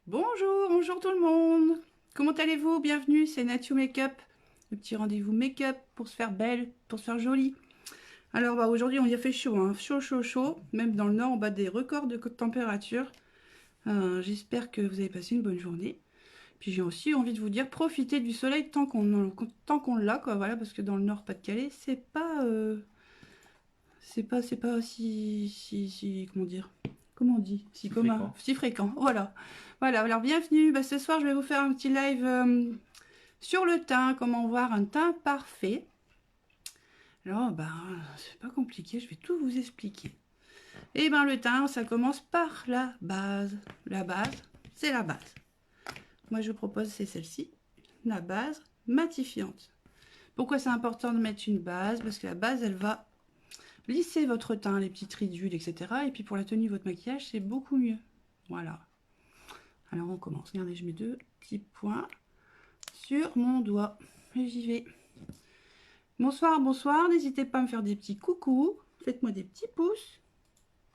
Bonjour, bonjour tout le monde. Comment allez-vous? Bienvenue, c'est Nature Makeup, le petit rendez-vous make-up pour se faire belle, pour se faire jolie. Alors aujourd'hui on y a fait chaud, hein. Chaud, chaud, chaud. Même dans le nord on bat des records de température. J'espère que vous avez passé une bonne journée. Puis j'ai aussi envie de vous dire, profitez du soleil tant qu'on l'a, quoi. Voilà, parce que dans le nord Pas-de-Calais, c'est pas si, comment dire, comment on dit, si commun, Fréquent. si fréquent. Voilà. Voilà. Alors bienvenue. Bah, ce soir, je vais vous faire un petit live sur le teint, comment voir un teint parfait. Alors, bah, c'est pas compliqué. Je vais tout vous expliquer. Et ben, le teint, ça commence par la base. La base, c'est la base. Moi, je propose, c'est celle-ci, la base matifiante. Pourquoi c'est important de mettre une base? Parce que la base, elle va lissez votre teint, les petites ridules, etc. Et puis pour la tenue de votre maquillage, c'est beaucoup mieux. Voilà. Alors on commence. Regardez, je mets deux petits points sur mon doigt. Et j'y vais. Bonsoir, bonsoir. N'hésitez pas à me faire des petits coucous. Faites-moi des petits pouces.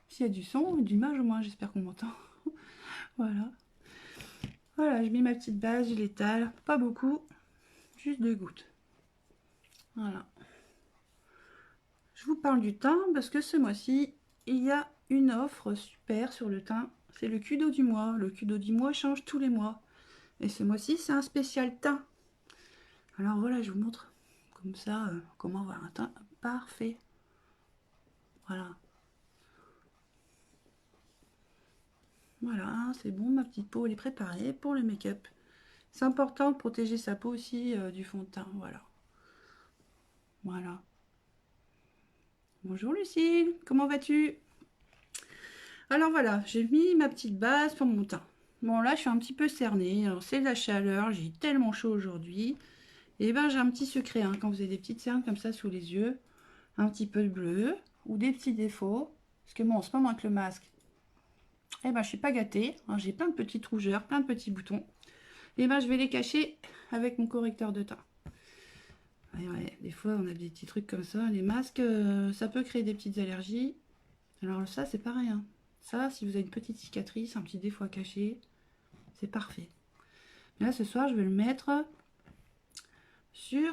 S'il y a du son, du image au moins, j'espère qu'on m'entend. Voilà. Voilà, je mets ma petite base, je l'étale. Pas beaucoup. Juste 2 gouttes. Voilà. Je vous parle du teint parce que ce mois-ci, il y a une offre super sur le teint. C'est le Kudo du mois. Le Kudo du mois change tous les mois. Et ce mois-ci, c'est un spécial teint. Alors voilà, je vous montre comme ça comment avoir un teint parfait. Voilà. Voilà, c'est bon, ma petite peau, elle est préparée pour le make-up. C'est important de protéger sa peau aussi du fond de teint. Voilà. Voilà. Bonjour Lucille, comment vas-tu? Alors voilà, j'ai mis ma petite base pour mon teint. Bon là, je suis un petit peu cernée. Alors c'est la chaleur, j'ai tellement chaud aujourd'hui. Et ben j'ai un petit secret, hein, quand vous avez des petites cernes comme ça sous les yeux, un petit peu de bleu ou des petits défauts. Parce que moi en ce moment avec le masque, eh ben je suis pas gâtée. Hein, j'ai plein de petites rougeurs, plein de petits boutons. Et ben je vais les cacher avec mon correcteur de teint. Ouais, des fois on a des petits trucs comme ça. Les masques, ça peut créer des petites allergies. Alors ça c'est pareil, hein. Ça, si vous avez une petite cicatrice, un petit défaut à cacher, c'est parfait. Là, ce soir, je vais le mettre sur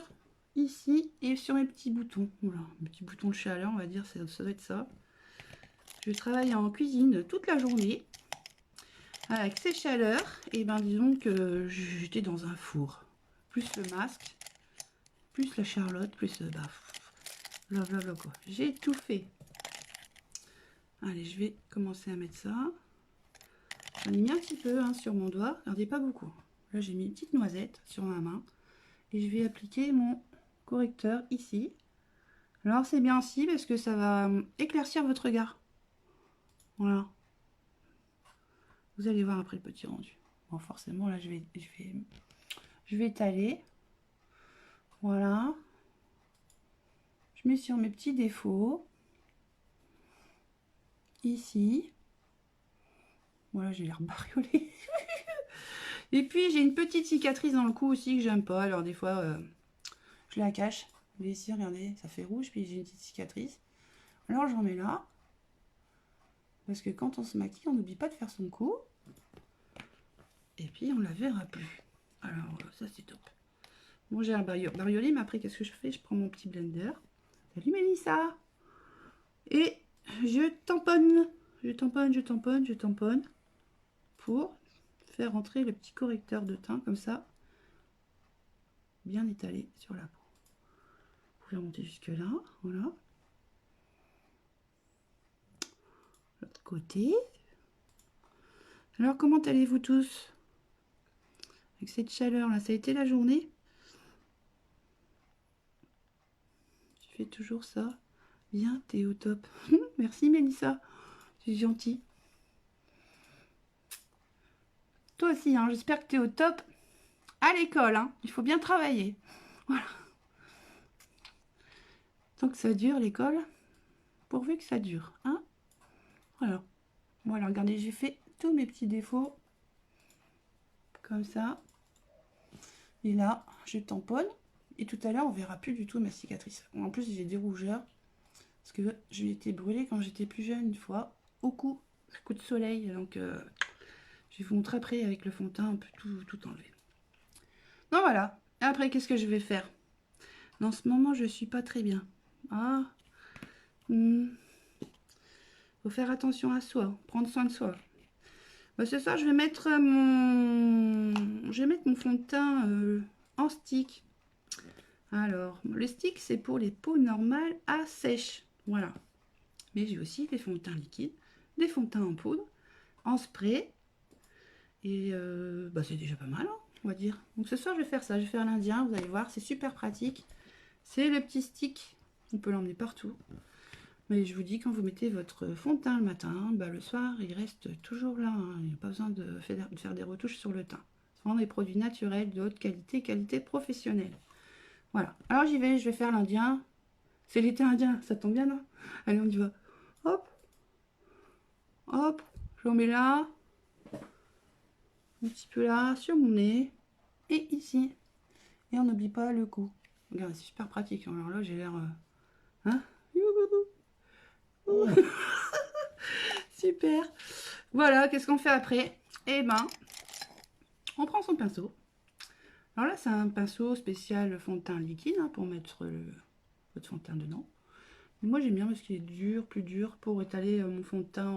ici et sur mes petits boutons. Voilà, mes petits boutons de chaleur, on va dire, ça doit être ça. Je travaille en cuisine toute la journée avec ces chaleurs. Et ben, disons que j'étais dans un four. Plus le masque, plus la Charlotte, plus blablabla quoi. J'ai tout fait. Allez, je vais commencer à mettre ça. J'en ai mis un petit peu hein, sur mon doigt. Regardez, pas beaucoup. Là, j'ai mis une petite noisette sur ma main. Et je vais appliquer mon correcteur ici. Alors, c'est bien ici parce que ça va éclaircir votre regard. Voilà. Vous allez voir après le petit rendu. Bon, forcément, là, je vais étaler. Voilà. Je mets sur mes petits défauts. Ici. Voilà, j'ai l'air bariolé. Et puis, j'ai une petite cicatrice dans le cou aussi que j'aime pas. Alors, des fois, je la cache. Vous ici, regardez, ça fait rouge. Puis, j'ai une petite cicatrice. Alors, j'en mets là. Parce que quand on se maquille, on n'oublie pas de faire son cou. Et puis, on la verra plus. Alors, ça, c'est top. Bon, j'ai un bariolé, mais après, qu'est-ce que je fais? Je prends mon petit blender. Salut Mélissa! Et je tamponne. Je tamponne, je tamponne, je tamponne. Pour faire entrer le petit correcteur de teint, comme ça. Bien étalé sur la peau. Vous pouvez remonter jusque là. Voilà. L'autre côté. Alors, comment allez-vous tous? Avec cette chaleur là, ça a été la journée? Tu fais toujours ça? Bien, t'es au top. Merci Mélissa. C'est gentil. Toi aussi, hein, j'espère que tu es au top à l'école. Hein. Il faut bien travailler. Voilà. Tant que ça dure, l'école, pourvu que ça dure. Hein, voilà. Voilà, regardez, j'ai fait tous mes petits défauts. Comme ça. Et là, je tamponne. Et tout à l'heure, on verra plus du tout ma cicatrice. En plus, j'ai des rougeurs. Parce que j'ai été brûlée quand j'étais plus jeune une fois. Au coup de soleil. Donc, Je vais vous montrer après avec le fond de teint, on peut tout enlever. Donc voilà. Après, qu'est-ce que je vais faire? Dans ce moment, je suis pas très bien. Ah. Faut faire attention à soi, prendre soin de soi. Bah, ce soir, je vais mettre mon fond de teint en stick. Alors, le stick, c'est pour les peaux normales à sèche. Voilà. Mais j'ai aussi des fonds de teint liquides, des fonds de teint en poudre, en spray. Et bah, c'est déjà pas mal, hein, on va dire. Donc ce soir, je vais faire ça. Je vais faire l'Indien, vous allez voir, c'est super pratique. C'est le petit stick. On peut l'emmener partout. Mais je vous dis, quand vous mettez votre fond de teint le matin, bah, le soir, il reste toujours là. Hein. Il n'y a pas besoin de faire des retouches sur le teint. C'est vraiment des produits naturels, de haute qualité, qualité professionnelle. Voilà. Alors j'y vais, je vais faire l'Indien. C'est l'été indien, ça tombe bien, non? Allez, on y va. Hop. Hop. Je le mets là. Un petit peu là, sur mon nez. Et ici. Et on n'oublie pas le cou. Regarde, c'est super pratique. Alors là, j'ai l'air... Hein? Super. Voilà, qu'est-ce qu'on fait après? Eh ben, on prend son pinceau. Alors là, c'est un pinceau spécial fond de teint liquide hein, pour mettre votre fond de teint dedans. Mais moi, j'aime bien parce qu'il est dur, plus dur pour étaler mon fond de teint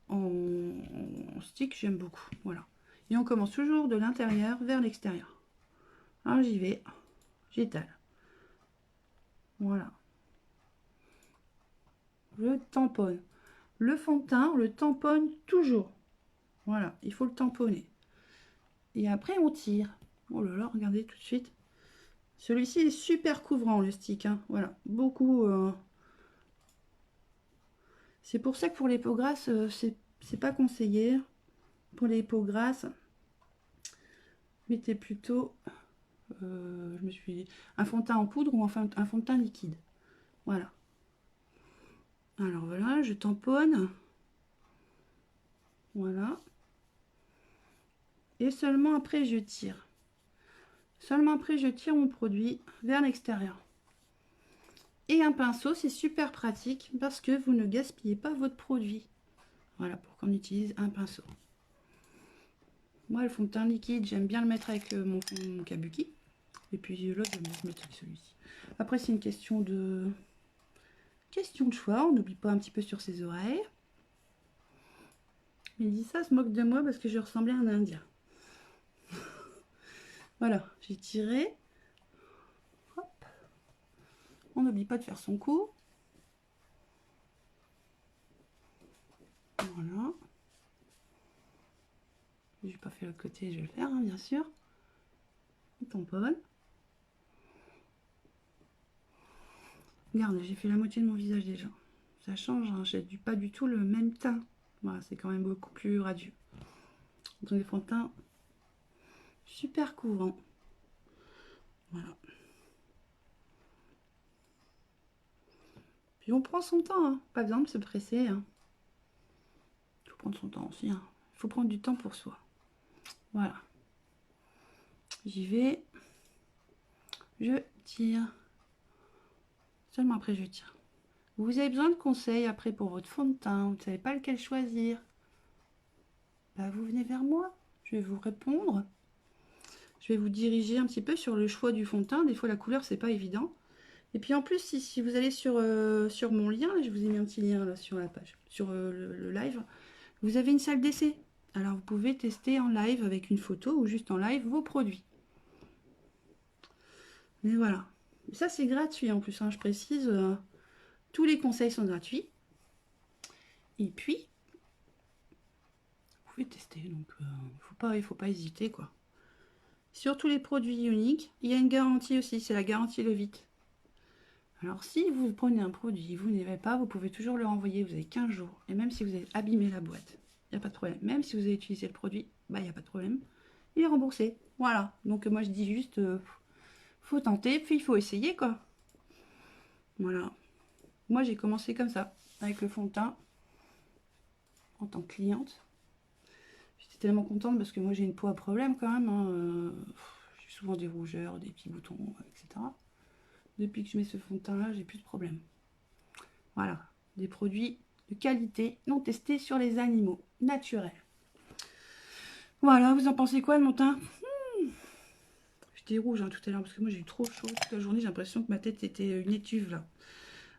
en stick. J'aime beaucoup. Voilà. Et on commence toujours de l'intérieur vers l'extérieur. Alors j'y vais, j'étale. Voilà. Je tamponne. Le fond de teint, on le tamponne toujours. Voilà, il faut le tamponner. Et après, on tire. Oh là là, regardez tout de suite. Celui-ci est super couvrant, le stick. Hein. Voilà, beaucoup. C'est pour ça que pour les peaux grasses, c'est pas conseillé. Pour les peaux grasses, mettez plutôt, je me suis dit, un fond de teint en poudre ou enfin un fond de teint liquide. Voilà. Alors voilà, je tamponne. Voilà. Et seulement après, je tire. Seulement après, je tire mon produit vers l'extérieur. Et un pinceau, c'est super pratique parce que vous ne gaspillez pas votre produit. Voilà, pour qu'on utilise un pinceau. Moi, le fond de teint liquide, j'aime bien le mettre avec mon kabuki. Et puis l'autre, je vais me mettre avec celui-ci. Après, c'est une question de choix. On n'oublie pas un petit peu sur ses oreilles. Mélissa se moque de moi parce que je ressemblais à un Indien. Voilà, j'ai tiré. Hop. On n'oublie pas de faire son cou. Voilà. J'ai pas fait l'autre côté, je vais le faire, hein, bien sûr. On tamponne. Regarde, j'ai fait la moitié de mon visage déjà. Ça change, hein, j'ai pas du tout le même teint. Voilà, c'est quand même beaucoup plus radieux. Donc des fonds de teint super couvrants. Voilà. Puis on prend son temps, hein. Pas besoin de se presser. Hein. Il faut prendre son temps aussi. Hein. Il faut prendre du temps pour soi. Voilà. J'y vais. Je tire. Seulement après, je tire. Vous avez besoin de conseils après pour votre fond de teint. Vous ne savez pas lequel choisir. Bah, vous venez vers moi. Je vais vous répondre. Je vais vous diriger un petit peu sur le choix du fond de teint. Des fois, la couleur, c'est pas évident. Et puis en plus, si vous allez sur mon lien, là, je vous ai mis un petit lien là, sur la page, sur le live, vous avez une salle d'essai. Alors vous pouvez tester en live avec une photo ou juste en live vos produits. Mais voilà. Ça c'est gratuit en plus, hein, je précise. Tous les conseils sont gratuits. Et puis, vous pouvez tester. Donc il faut pas hésiter quoi. Sur tous les produits uniques, il y a une garantie aussi, c'est la garantie Lovit. Alors si vous prenez un produit, vous n'aimez pas, vous pouvez toujours le renvoyer, vous avez 15 jours. Et même si vous avez abîmé la boîte, il n'y a pas de problème. Même si vous avez utilisé le produit, bah il n'y a pas de problème. Il est remboursé. Voilà. Donc moi je dis juste, faut tenter, puis il faut essayer quoi. Voilà. Moi j'ai commencé comme ça, avec le fond de teint, en tant que cliente. J'étais tellement contente parce que moi j'ai une peau à problème quand même. Hein. J'ai souvent des rougeurs, des petits boutons, etc. Depuis que je mets ce fond de teint là, j'ai plus de problème. Voilà, des produits de qualité non testés sur les animaux, naturels. Voilà, vous en pensez quoi de mon teint? J'étais rouge hein, tout à l'heure parce que moi j'ai eu trop chaud toute la journée. J'ai l'impression que ma tête était une étuve là.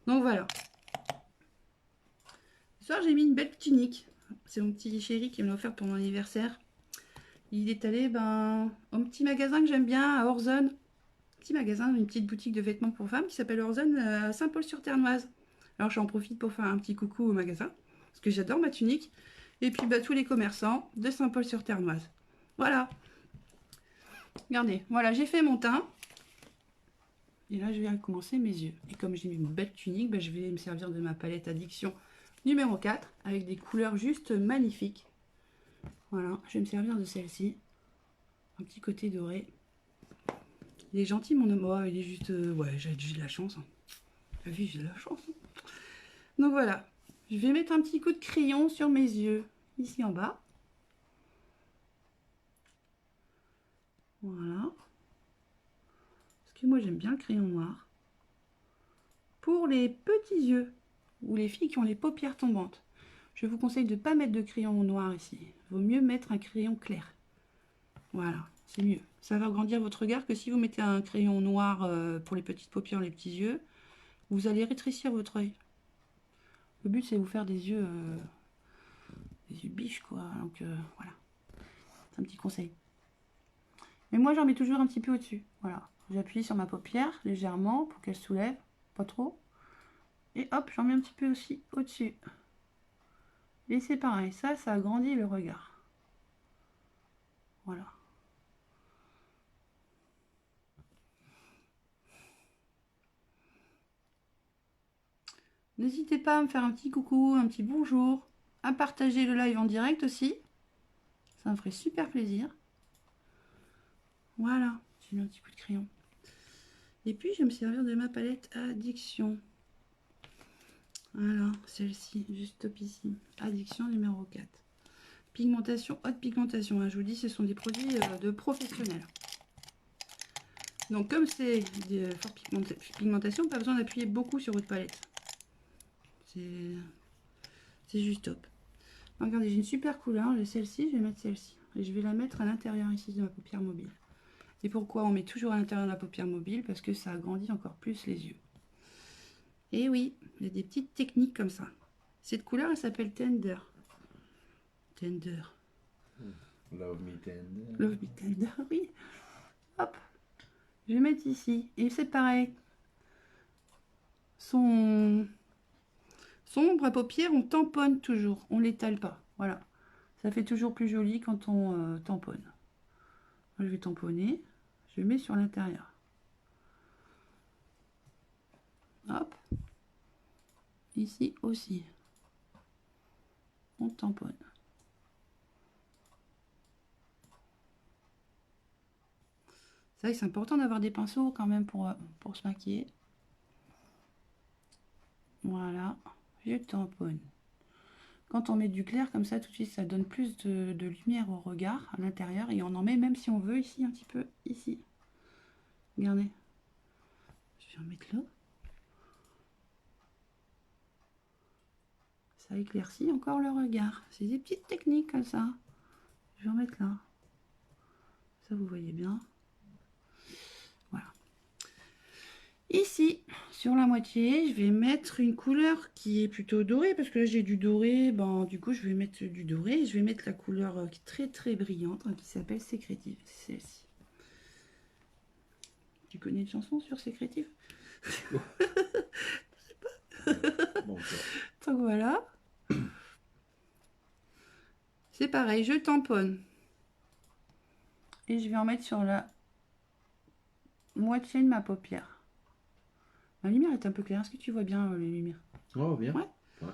Donc voilà. Ce soir j'ai mis une belle tunique. C'est mon petit chéri qui me l'a offert pour mon anniversaire. Il est allé au petit magasin que j'aime bien à Orzon. Petit magasin, une petite boutique de vêtements pour femmes qui s'appelle Orzon à Saint-Paul-sur-Ternoise. Alors j'en profite pour faire un petit coucou au magasin parce que j'adore ma tunique. Et puis tous les commerçants de Saint-Paul-sur-Ternoise. Voilà. Regardez, voilà, j'ai fait mon teint. Et là, je vais commencer mes yeux. Et comme j'ai une belle tunique, je vais me servir de ma palette Addiction numéro 4 avec des couleurs juste magnifiques. Voilà, je vais me servir de celle-ci. Un petit côté doré. Il est gentil, mon homme. Oh, il est juste... ouais, j'ai de la chance. Hein. T'as vu, j'ai de la chance. Hein. Donc voilà. Je vais mettre un petit coup de crayon sur mes yeux. Ici en bas. Voilà. Parce que moi, j'aime bien le crayon noir. Pour les petits yeux. Ou les filles qui ont les paupières tombantes. Je vous conseille de ne pas mettre de crayon noir ici. Il vaut mieux mettre un crayon clair. Voilà, c'est mieux. Ça va agrandir votre regard que si vous mettez un crayon noir pour les petites paupières, les petits yeux, vous allez rétrécir votre œil. Le but c'est de vous faire des yeux biches quoi. Donc voilà, c'est un petit conseil. Mais moi j'en mets toujours un petit peu au-dessus. Voilà, j'appuie sur ma paupière légèrement pour qu'elle soulève, pas trop. Et hop, j'en mets un petit peu aussi au-dessus. Et c'est pareil, ça agrandit le regard. Voilà. N'hésitez pas à me faire un petit coucou, un petit bonjour, à partager le live en direct aussi. Ça me ferait super plaisir. Voilà, j'ai mis un petit coup de crayon. Et puis, je vais me servir de ma palette Addiction. Voilà, celle-ci, juste top ici. Addiction numéro 4. Pigmentation, haute pigmentation. Hein, je vous dis, ce sont des produits de professionnels. Donc, comme c'est de forte pigmentation, pas besoin d'appuyer beaucoup sur votre palette. C'est juste top. Regardez, j'ai une super couleur. J'ai celle-ci, je vais mettre celle-ci. Et je vais la mettre à l'intérieur ici de ma paupière mobile. Et pourquoi on met toujours à l'intérieur de la paupière mobile? Parce que ça agrandit encore plus les yeux. Et oui, il y a des petites techniques comme ça. Cette couleur, elle s'appelle Tender. Tender. Love me tender. Love me tender, oui. Hop. Je vais mettre ici. Et c'est pareil. Son ombre à paupières, on tamponne toujours. On l'étale pas. Voilà. Ça fait toujours plus joli quand on tamponne. Je vais tamponner. Je mets sur l'intérieur. Hop. Ici aussi. On tamponne. C'est vrai que c'est important d'avoir des pinceaux quand même pour se maquiller. Voilà. Je tamponne. Quand on met du clair comme ça, tout de suite, ça donne plus de lumière au regard à l'intérieur. Et on en met même si on veut ici, un petit peu ici. Regardez. Je vais en mettre là. Ça éclaircit encore le regard. C'est des petites techniques comme ça. Je vais en mettre là. Ça, vous voyez bien. Voilà. Ici, sur la moitié, je vais mettre une couleur qui est plutôt dorée. Parce que là, j'ai du doré. Bon, du coup, je vais mettre du doré. Je vais mettre la couleur qui est très, très brillante, hein, qui s'appelle Sécrétive. C'est celle-ci. Tu connais une chanson sur Sécrétive? Je sais pas. Bon, donc voilà. C'est pareil, je tamponne. Et je vais en mettre sur la moitié de ma paupière. La lumière est un peu claire. Est-ce que tu vois bien les lumières? Oh, bien. Ouais. Ouais.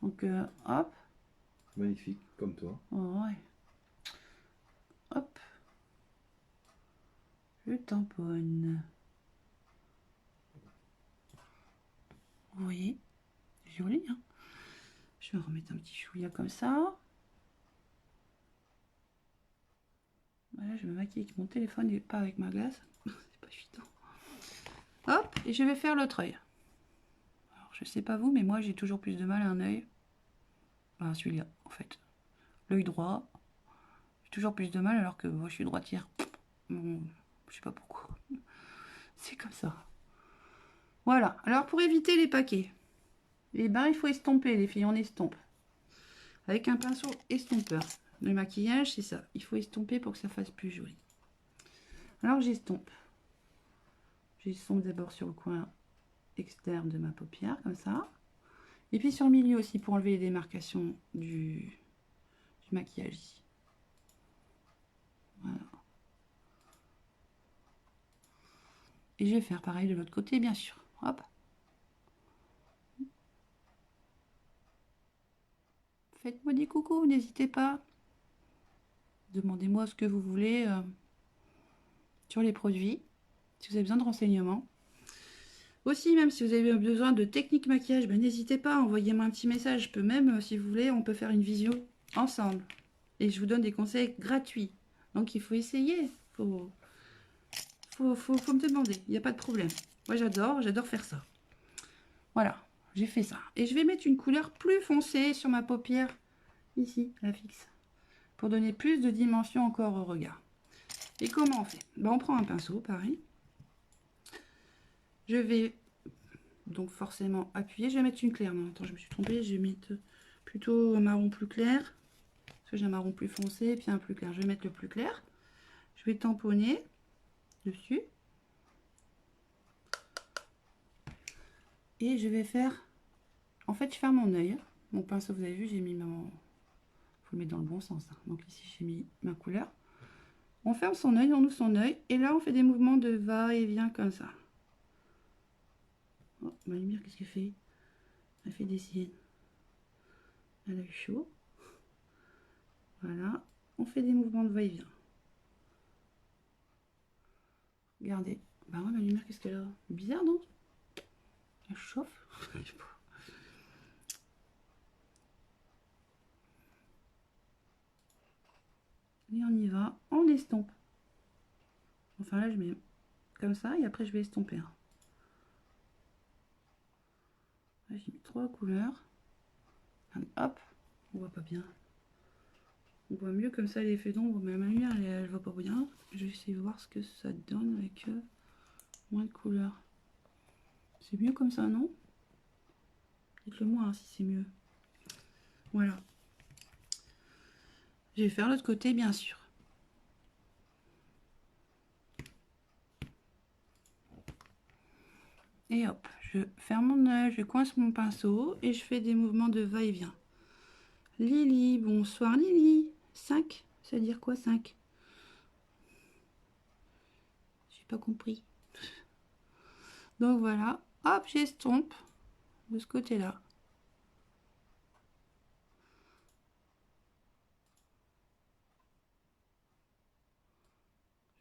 Donc, hop. Magnifique, comme toi. Oh, ouais. Hop. Je tamponne. Vous voyez? Joli, hein? Je vais remettre un petit chouïa comme ça. Voilà, je me maquille avec mon téléphone et pas avec ma glace. C'est pas évident. Hop, et je vais faire l'autre œil. Alors, je sais pas vous, mais moi j'ai toujours plus de mal à un œil. Enfin, celui-là, en fait. L'œil droit, J'ai toujours plus de mal alors que moi je suis droitière. Bon, je sais pas pourquoi. C'est comme ça. Voilà. Alors pour éviter les paquets, eh ben, il faut estomper les filles, on estompe. Avec un pinceau estompeur. Le maquillage, c'est ça. Il faut estomper pour que ça fasse plus joli. Alors j'estompe. J'estompe d'abord sur le coin externe de ma paupière, comme ça. Et puis sur le milieu aussi, pour enlever les démarcations du maquillage ici. Voilà. Et je vais faire pareil de l'autre côté, bien sûr. Hop. Faites-moi des coucous, n'hésitez pas. Demandez-moi ce que vous voulez sur les produits, si vous avez besoin de renseignements. Aussi, même si vous avez besoin de technique maquillage, ben, n'hésitez pas, envoyez-moi un petit message. Je peux même, si vous voulez, on peut faire une visio ensemble. Et je vous donne des conseils gratuits. Donc il faut essayer, faut me demander, il n'y a pas de problème. Moi j'adore faire ça. Voilà, j'ai fait ça. Et je vais mettre une couleur plus foncée sur ma paupière, ici, la fixe, pour donner plus de dimension encore au regard. Et comment on fait? Ben, on prend un pinceau, pareil. Je vais donc forcément appuyer. Je vais mettre une claire. Non, attends, je me suis trompée. Je vais mettre plutôt un marron plus clair. Parce que j'ai un marron plus foncé et puis un plus clair. Je vais mettre le plus clair. Je vais tamponner dessus. Et je vais faire... En fait, je ferme mon œil. Mon pinceau, vous avez vu, j'ai mis mon... Il faut le mettre dans le bon sens. Hein. Donc ici, j'ai mis ma couleur. On ferme son œil, on ouvre son œil. Et là, on fait des mouvements de va-et-vient comme ça. Oh, ma lumière, qu'est-ce qu'elle fait? Elle fait des siennes. Elle a eu chaud. Voilà. On fait des mouvements de va-et-vient. Regardez. Bah ouais, ma lumière, qu'est-ce qu'elle a? Bizarre, non? Elle chauffe. Et on y va. On estompe. Enfin là, je mets comme ça et après, je vais estomper. Là, j'ai mis 3 couleurs. Hop. On voit pas bien. On voit mieux comme ça l'effet d'ombre, mais ma lumière elle voit pas bien. Je vais essayer de voir ce que ça donne avec moins de couleurs. C'est mieux comme ça, non? Dites-le moi hein, si c'est mieux. Voilà. Je vais faire l'autre côté, bien sûr. Et hop, je ferme mon œil, je coince mon pinceau et je fais des mouvements de va-et-vient. Lily, bonsoir Lily. 5, ça veut dire quoi 5? J'ai pas compris. Donc voilà, hop, j'estompe de ce côté-là.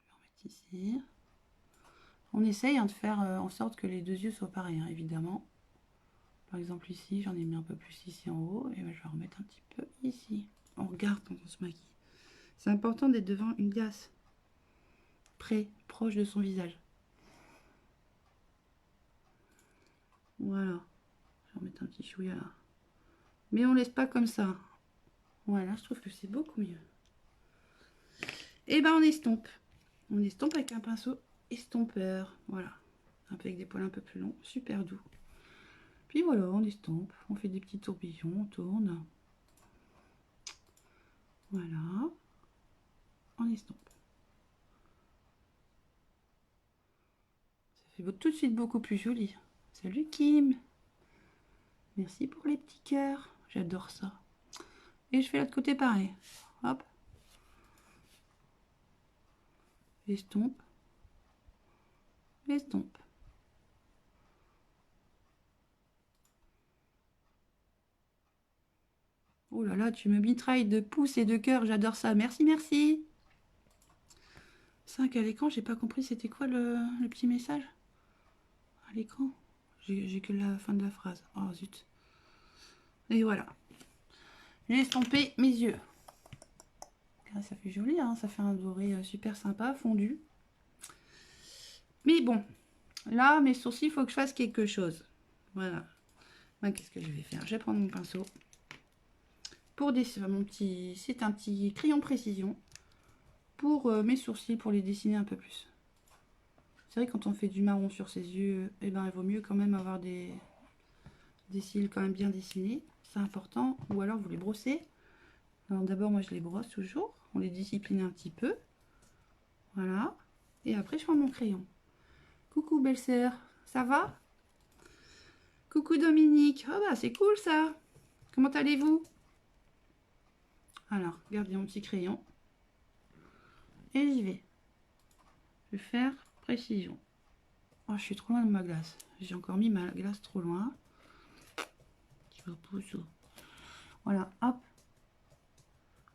Je vais remettre ici. On essaye hein, de faire en sorte que les deux yeux soient pareils, hein, évidemment. Par exemple ici, j'en ai mis un peu plus ici en haut. Et ben, je vais remettre un petit peu ici. On regarde quand on se maquille. C'est important d'être devant une glace. Près, proche de son visage. Voilà. Je vais remettre un petit chouïa là. Mais on laisse pas comme ça. Voilà, je trouve que c'est beaucoup mieux. Et ben on estompe. On estompe avec un pinceau estompeur. Voilà. Un peu avec des poils un peu plus longs. Super doux. Puis voilà, on estompe. On fait des petits tourbillons. On tourne. Voilà. On estompe. Ça fait tout de suite beaucoup plus joli. Salut Kim. Merci pour les petits cœurs. J'adore ça. Et je fais l'autre côté pareil. Hop. Estompe. Estompe. Oh là là, tu me mitrailles de pouces et de cœurs. J'adore ça. Merci, merci. 5 à l'écran. J'ai pas compris c'était quoi le petit message à l'écran. J'ai que la fin de la phrase. Oh zut. Et voilà. J'ai estompé mes yeux. Ça fait joli, hein, ça fait un doré super sympa, fondu. Mais bon, là, mes sourcils, il faut que je fasse quelque chose. Voilà. Ben, qu'est-ce que je vais faire? Je vais prendre mon pinceau. Pour mon petit... C'est un petit crayon précision. pour mes sourcils, pour les dessiner un peu plus. C'est vrai, quand on fait du marron sur ses yeux, eh ben, il vaut mieux quand même avoir des cils quand même bien dessinés. C'est important. Ou alors vous les brossez. Alors d'abord, moi je les brosse toujours. On les discipline un petit peu. Voilà. Et après, je prends mon crayon. Coucou belle-sœur, ça va? Coucou Dominique. Oh bah c'est cool ça. Comment allez-vous? Alors, regardez mon petit crayon. Et j'y vais. Je vais faire précision. Oh, je suis trop loin de ma glace. J'ai encore mis ma glace trop loin. Voilà, hop.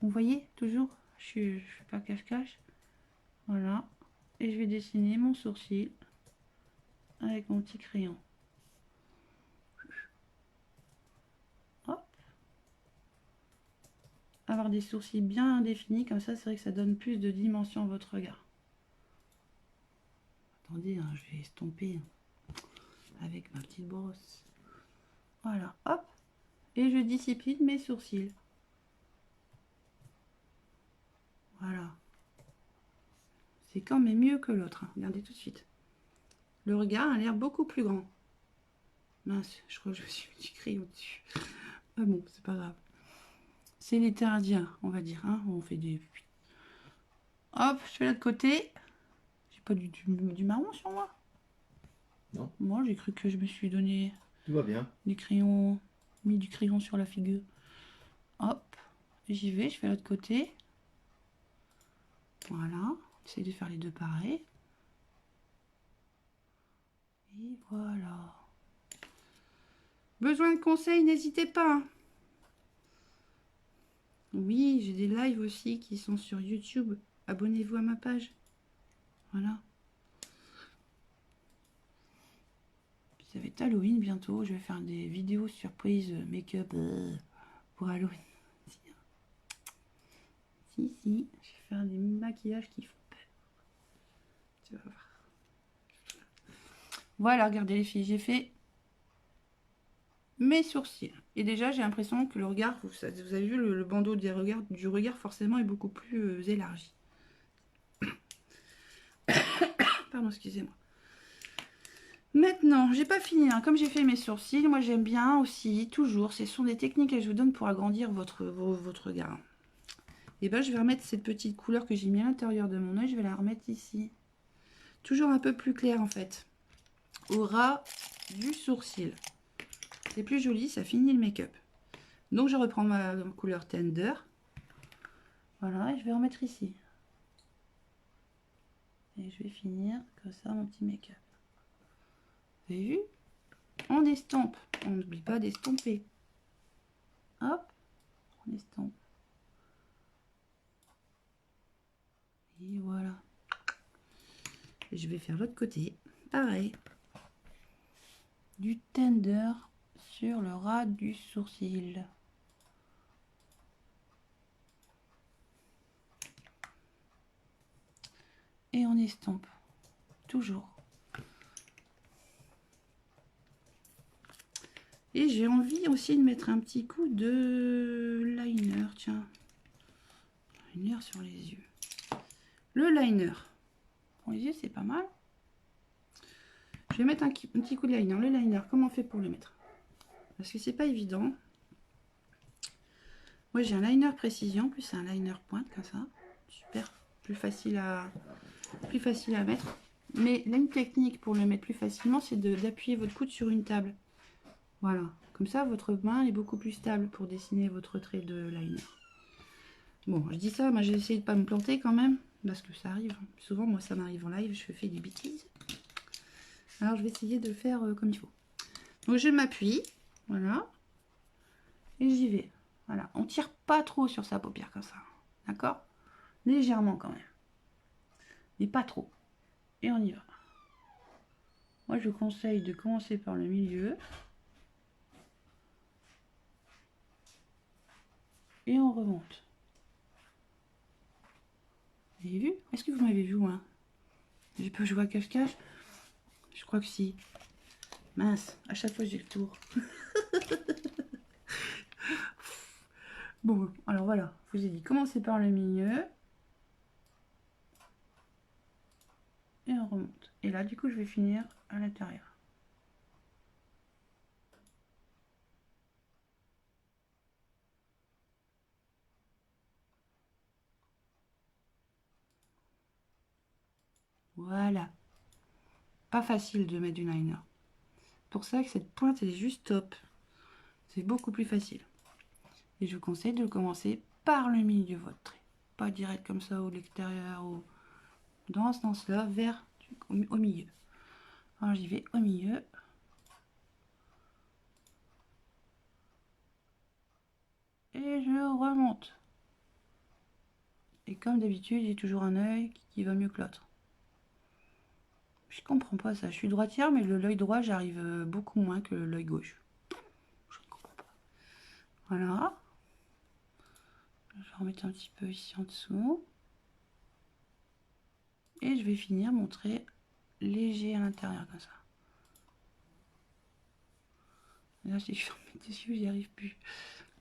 Vous voyez, toujours, je fais pas cache-cache. Voilà. Et je vais dessiner mon sourcil avec mon petit crayon. Hop. Avoir des sourcils bien définis, comme ça, c'est vrai que ça donne plus de dimension à votre regard. Attendez, hein, je vais estomper avec ma petite brosse. Voilà, hop. Et je discipline mes sourcils. Voilà. C'est quand même mieux que l'autre. Hein. Regardez tout de suite. Le regard a l'air beaucoup plus grand. Mince, je crois que je me suis mis du crayon dessus. Ah bon, c'est pas grave. C'est l'été indien, on va dire. Hein. On fait des... Hop, je fais l'autre côté. J'ai pas du marron sur moi. Non. Moi, j'ai cru que je me suis donné... Tout va bien. Du crayon... Mis du crayon sur la figure. Hop, j'y vais, je fais l'autre côté. Voilà. J'essaie de faire les deux pareils. Et voilà. Besoin de conseils, n'hésitez pas. Hein. Oui, j'ai des lives aussi qui sont sur YouTube. Abonnez-vous à ma page. Voilà. Ça va être Halloween bientôt. Je vais faire des vidéos surprises make-up pour Halloween. Si, si. Je vais faire des maquillages qui font peur. Tu vas voir. Voilà, regardez les filles, j'ai fait mes sourcils. Et déjà, j'ai l'impression que le regard, vous avez vu, le bandeau du regard forcément est beaucoup plus élargi. Pardon, excusez-moi. Maintenant, j'ai pas fini. Hein. Comme j'ai fait mes sourcils, moi j'aime bien aussi, toujours, ce sont des techniques que je vous donne pour agrandir votre regard. Et ben, je vais remettre cette petite couleur que j'ai mis à l'intérieur de mon œil, je vais la remettre ici. Toujours un peu plus clair en fait. Au ras du sourcil. C'est plus joli, ça finit le make-up. Donc je reprends ma couleur Tender. Voilà, et je vais remettre ici. Et je vais finir comme ça mon petit make-up. Vous avez vu? On estompe. On n'oublie pas d'estomper. Hop, on estompe. Et voilà. Et je vais faire l'autre côté. Pareil. Du Tender sur le ras du sourcil. Et on estompe. Toujours. Et j'ai envie aussi de mettre un petit coup de liner. Tiens. Liner sur les yeux. Le liner. Pour les yeux, c'est pas mal. Je vais mettre un petit coup de liner. Le liner, comment on fait pour le mettre? Parce que c'est pas évident. Moi, j'ai un liner précision, plus c'est un liner pointe comme ça. Super. Plus facile à mettre. Mais là, une technique pour le mettre plus facilement, c'est d'appuyer votre coude sur une table. Voilà. Comme ça, votre main est beaucoup plus stable pour dessiner votre trait de liner. Bon, je dis ça, mais j'ai essayé de pas me planter quand même. Parce que ça arrive. Souvent, moi, ça m'arrive en live. Je fais des bêtises. Alors, je vais essayer de le faire comme il faut. Donc, je m'appuie. Voilà. Et j'y vais. Voilà. On tire pas trop sur sa paupière comme ça. D'accord? Légèrement quand même. Mais pas trop. Et on y va. Moi, je conseille de commencer par le milieu. Et on remonte. Vous avez vu? Est-ce que vous m'avez vu, hein? J'ai pas joué à cache-cache? Je crois que si. Mince, à chaque fois j'ai le tour. Bon, alors voilà, je vous ai dit, commencez par le milieu. et on remonte. Et là, du coup, je vais finir à l'intérieur. Voilà. Pas facile de mettre du liner. Pour ça que cette pointe, elle est juste top. C'est beaucoup plus facile. Et je vous conseille de commencer par le milieu de votre trait. Pas direct comme ça, ou de l'extérieur, ou dans ce sens-là, vers au milieu. Alors j'y vais au milieu. Et je remonte. Et comme d'habitude, j'ai toujours un œil qui va mieux que l'autre. Je comprends pas ça. Je suis droitière, mais l'œil droit, j'arrive beaucoup moins que l'œil gauche. Je ne comprends pas. Voilà. Je vais remettre un petit peu ici en dessous. Et je vais finir mon trait léger à l'intérieur, comme ça. Là, j'ai fermé dessus, j'y arrive plus.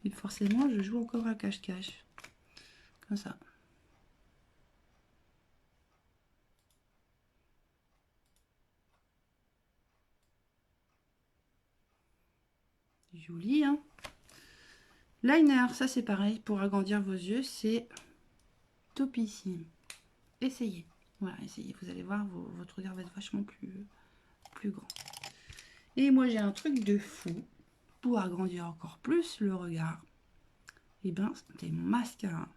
Et forcément, je joue encore à cache-cache. Comme ça. Joli, hein? Liner, ça c'est pareil. Pour agrandir vos yeux, c'est topissime. Essayez. Voilà, essayez. Vous allez voir, votre regard va être vachement plus grand. Et moi, j'ai un truc de fou pour agrandir encore plus le regard. Et ben, c'était mon mascara.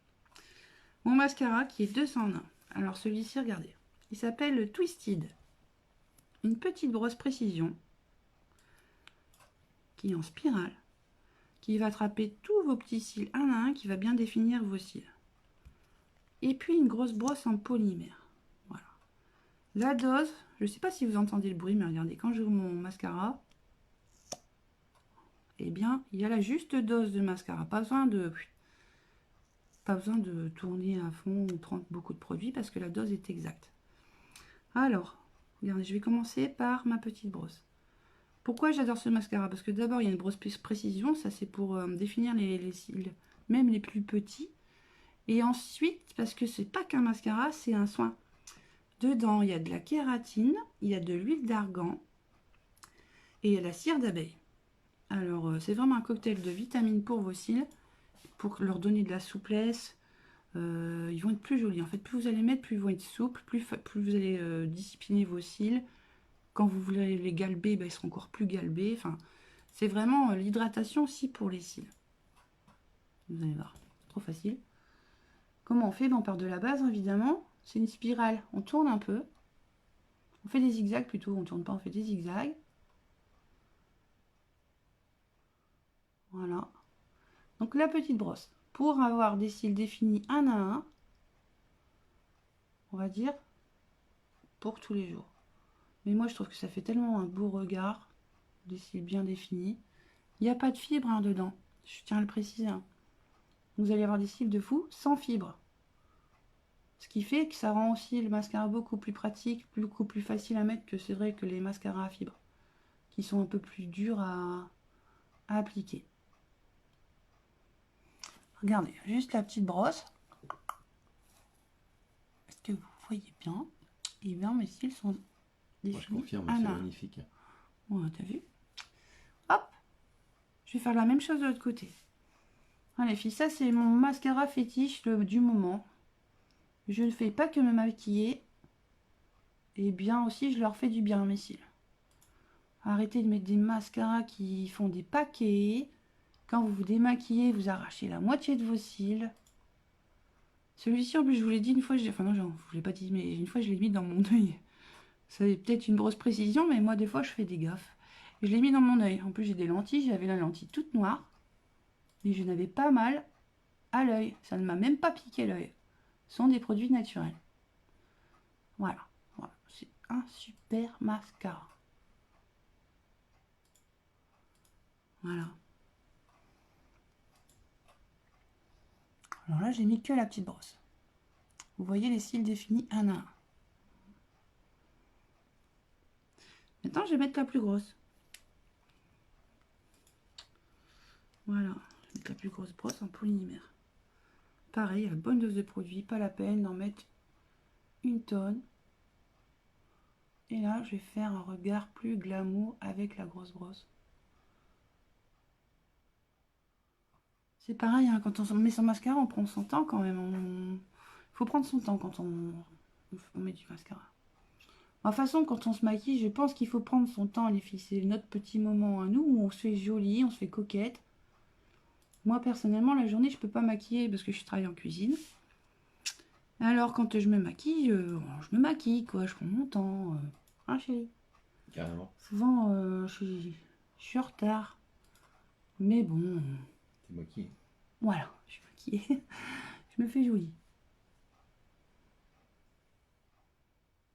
Mon mascara qui est 201. Alors celui-ci, regardez. Il s'appelle le Twisted. Une petite brosse précision qui est en spirale, qui va attraper tous vos petits cils un à un, qui va bien définir vos cils. Et puis une grosse brosse en polymère. Voilà. La dose, je ne sais pas si vous entendez le bruit, mais regardez, quand j'ouvre mon mascara, eh bien, il y a la juste dose de mascara. Pas besoin de tourner à fond ou prendre beaucoup de produits parce que la dose est exacte. Alors, regardez, je vais commencer par ma petite brosse. Pourquoi j'adore ce mascara? Parce que d'abord, il y a une brosse précision, ça c'est pour définir les cils, même les plus petits. Et ensuite, parce que c'est pas qu'un mascara, c'est un soin. Dedans, il y a de la kératine, il y a de l'huile d'argan et il y a la cire d'abeille. Alors, c'est vraiment un cocktail de vitamines pour vos cils, pour leur donner de la souplesse. Ils vont être plus jolis. En fait, plus vous allez mettre, plus ils vont être souples, plus vous allez discipliner vos cils. Quand vous voulez les galber, ben, ils seront encore plus galbés. Enfin, c'est vraiment l'hydratation aussi pour les cils. Vous allez voir, trop facile. Comment on fait? Ben, on part de la base, évidemment. C'est une spirale. On tourne un peu. On fait des zigzags plutôt. On ne tourne pas, on fait des zigzags. Voilà. Donc la petite brosse. Pour avoir des cils définis un à un, on va dire, pour tous les jours. Mais moi, je trouve que ça fait tellement un beau regard. Des cils bien définis. Il n'y a pas de fibre hein, dedans. Je tiens à le préciser. Hein. Vous allez avoir des cils de fou sans fibre. Ce qui fait que ça rend aussi le mascara beaucoup plus pratique, beaucoup plus facile à mettre que c'est vrai que les mascaras à fibres, qui sont un peu plus durs à appliquer. Regardez, juste la petite brosse. Est-ce que vous voyez bien? Et bien mes cils sont définis. Moi, je confirme, c'est magnifique. Ouais, t'as vu? Hop! Je vais faire la même chose de l'autre côté. Allez filles, ça c'est mon mascara fétiche du moment. Je ne fais pas que me maquiller. Et bien aussi, je leur fais du bien à mes cils. Arrêtez de mettre des mascaras qui font des paquets. Quand vous vous démaquillez, vous arrachez la moitié de vos cils. Celui-ci, en plus, je vous l'ai dit une fois, enfin non, je ne vous l'ai pas dit, mais une fois, je l'ai mis dans mon œil. C'est peut-être une grosse précision, mais moi, des fois, je fais des gaffes. Et je l'ai mis dans mon œil. En plus, j'ai des lentilles, j'avais la lentille toute noire. Et je n'avais pas mal à l'œil. Ça ne m'a même pas piqué l'œil. Ce sont des produits naturels. Voilà. Voilà. C'est un super mascara. Voilà. Alors là, j'ai mis que la petite brosse. Vous voyez les cils définis un à un. Maintenant, je vais mettre la plus grosse. Voilà, je vais mettre la plus grosse brosse en polymère. Pareil, la bonne dose de produit, pas la peine d'en mettre une tonne. Et là, je vais faire un regard plus glamour avec la grosse brosse. C'est pareil, hein, quand on met son mascara, on prend son temps quand même. Il faut prendre son temps quand on met du mascara. De toute façon, quand on se maquille, je pense qu'il faut prendre son temps, les filles. C'est notre petit moment à nous où on se fait jolie, on se fait coquette. Moi, personnellement, la journée, je peux pas maquiller parce que je travaille en cuisine. Alors, quand je me maquille, je me maquille, quoi. Je prends mon temps. Hein, chérie? Carrément. Souvent, je suis en retard. Mais bon, T'es maquillée. voilà, je suis maquillée. Je me fais jolie.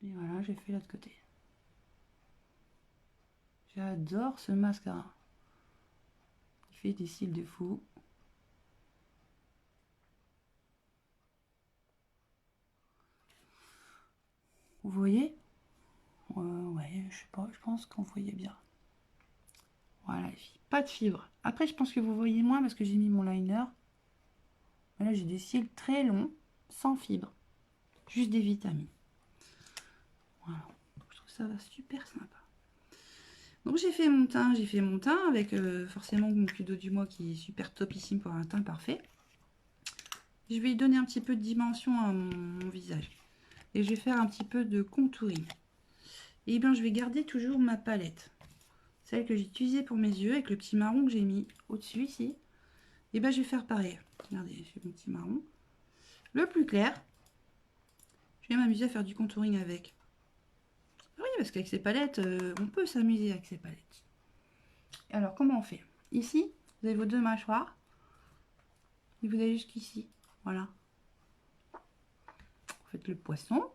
Et voilà, j'ai fait l'autre côté. J'adore ce mascara. Il fait des cils de fou. Vous voyez? Ouais, je sais pas, je pense qu'on voyait bien. Voilà les filles, pas de fibre. Après, je pense que vous voyez moins parce que j'ai mis mon liner. Mais là, j'ai des cils très longs, sans fibre. Juste des vitamines. Voilà, je trouve ça va super sympa. Donc j'ai fait mon teint avec forcément mon Cluedo du mois qui est super topissime pour un teint parfait. Je vais lui donner un petit peu de dimension à mon visage. Et je vais faire un petit peu de contouring. Et bien je vais garder toujours ma palette. Celle que j'ai utilisée pour mes yeux avec le petit marron que j'ai mis au-dessus ici. Et ben je vais faire pareil. Regardez, j'ai mon petit marron. Le plus clair. Je vais m'amuser à faire du contouring avec. Oui, parce qu'avec ces palettes, on peut s'amuser avec ces palettes. Alors, comment on fait? Ici, vous avez vos deux mâchoires. Et vous allez jusqu'ici. Voilà. Vous faites le poisson.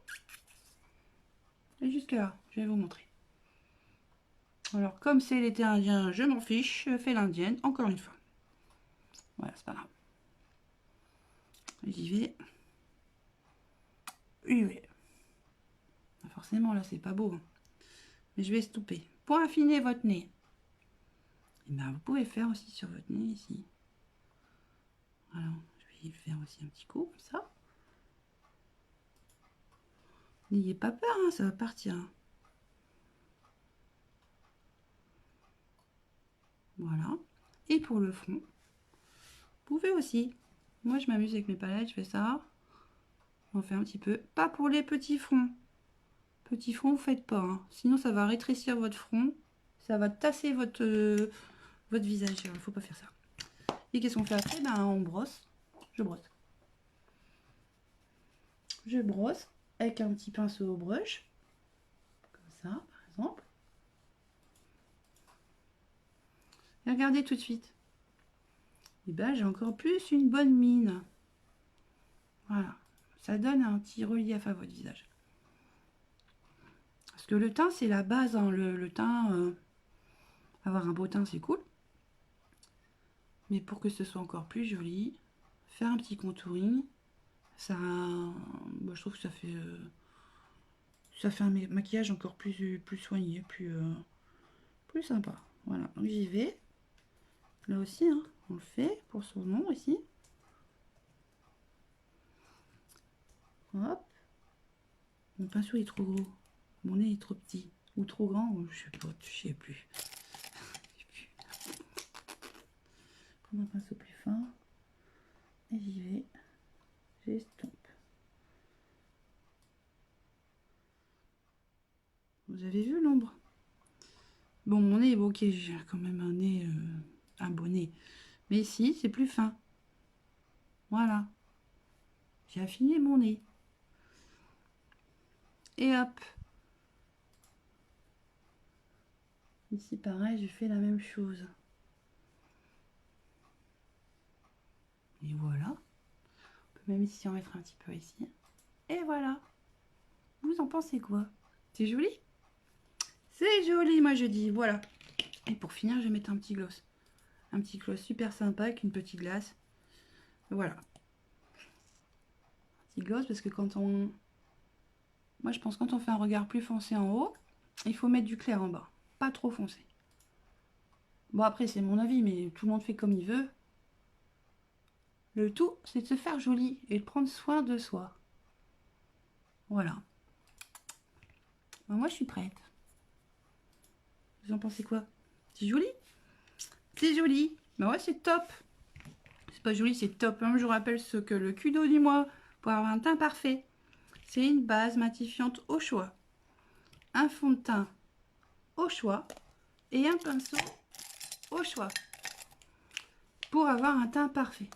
Et jusque là, je vais vous montrer. Alors, comme c'est l'été indien, je m'en fiche. Je fais l'indienne, encore une fois. Voilà, c'est pas grave. J'y vais. Oui. Forcément, là, c'est pas beau. Hein. Mais je vais stopper. Pour affiner votre nez, et ben, vous pouvez faire aussi sur votre nez ici. Alors, je vais faire aussi un petit coup, comme ça. N'ayez pas peur, hein, ça va partir. Hein. Voilà. Et pour le front, vous pouvez aussi. Moi, je m'amuse avec mes palettes, je fais ça. On fait un petit peu. Pas pour les petits fronts. Petits fronts, vous faites pas. Hein. Sinon, ça va rétrécir votre front. Ça va tasser votre visage. Il ne faut pas faire ça. Et qu'est-ce qu'on fait après? Ben, on brosse. Je brosse. Je brosse avec un petit pinceau au brush. Comme ça, par exemple. Et regardez tout de suite. Et ben, j'ai encore plus une bonne mine. Voilà. Ça donne un petit relief à votre visage. Parce que le teint, c'est la base. Hein. Le teint, avoir un beau teint, c'est cool. Mais pour que ce soit encore plus joli, faire un petit contouring, ça, je trouve que ça fait un maquillage encore plus soigné, plus sympa. Voilà, donc j'y vais. Là aussi, hein, on le fait pour son nom ici. Hop. Mon pinceau est trop gros. Mon nez est trop petit. Ou trop grand, ou je sais plus. Prendre un pinceau plus fin. Et j'y vais. J'estompe. Vous avez vu l'ombre? Bon, mon nez, ok, j'ai quand même un nez, un beau nez. Mais ici, c'est plus fin. Voilà. J'ai affiné mon nez. Et hop. Ici, pareil, je fais la même chose. Et voilà. On peut même ici en mettre un petit peu ici. Et voilà. Vous en pensez quoi? C'est joli? C'est joli, moi je dis. Voilà. Et pour finir, je vais mettre un petit gloss. Un petit gloss super sympa avec une petite glace. Voilà. Un petit gloss parce que quand on... Moi je pense quand on fait un regard plus foncé en haut, il faut mettre du clair en bas. Pas trop foncé. Bon après c'est mon avis, mais tout le monde fait comme il veut. Le tout, c'est de se faire joli et de prendre soin de soi. Voilà. Ben, moi, je suis prête. Vous en pensez quoi? C'est joli? C'est joli. Ben ouais, c'est top. C'est pas joli, c'est top. Hein. Je vous rappelle ce que le Kudo du mois pour avoir un teint parfait. C'est une base matifiante au choix, un fond de teint au choix et un pinceau au choix pour avoir un teint parfait.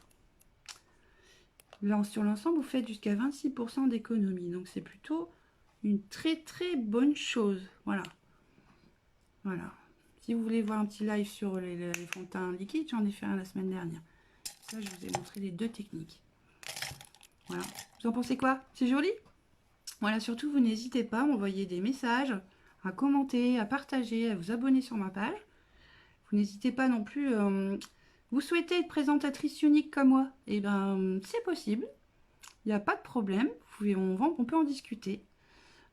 Là, sur l'ensemble, vous faites jusqu'à 26% d'économie. Donc, c'est plutôt une très bonne chose. Voilà. Voilà. Si vous voulez voir un petit live sur les fonds de teint liquides, j'en ai fait un la semaine dernière. Ça, je vous ai montré les deux techniques. Voilà. Vous en pensez quoi? C'est joli? Voilà, surtout, vous n'hésitez pas à m'envoyer des messages, à commenter, à partager, à vous abonner sur ma page. Vous n'hésitez pas non plus... vous souhaitez être présentatrice unique comme moi? Eh ben, c'est possible. Il n'y a pas de problème. On peut en discuter.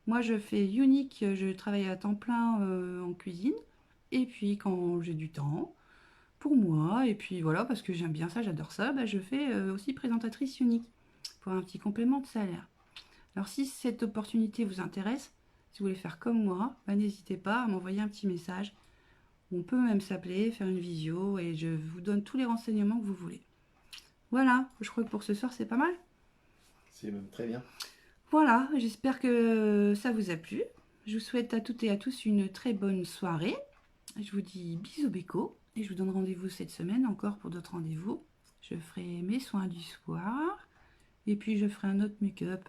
Moi, je fais unique. Je travaille à temps plein en cuisine. Et puis, quand j'ai du temps, pour moi, et puis voilà, parce que j'aime bien ça, j'adore ça, bah, je fais aussi présentatrice unique pour un petit complément de salaire. Alors, si cette opportunité vous intéresse, si vous voulez faire comme moi, bah, n'hésitez pas à m'envoyer un petit message. On peut même s'appeler, faire une visio et je vous donne tous les renseignements que vous voulez. Voilà, je crois que pour ce soir, c'est pas mal. C'est même très bien. Voilà, j'espère que ça vous a plu. Je vous souhaite à toutes et à tous une très bonne soirée. Je vous dis bisous béco et je vous donne rendez-vous cette semaine encore pour d'autres rendez-vous. Je ferai mes soins du soir et puis je ferai un autre make-up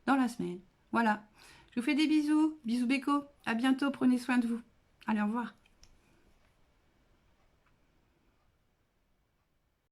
dans la semaine. Voilà, je vous fais des bisous. Bisous béco. À bientôt, prenez soin de vous. Allez, au revoir.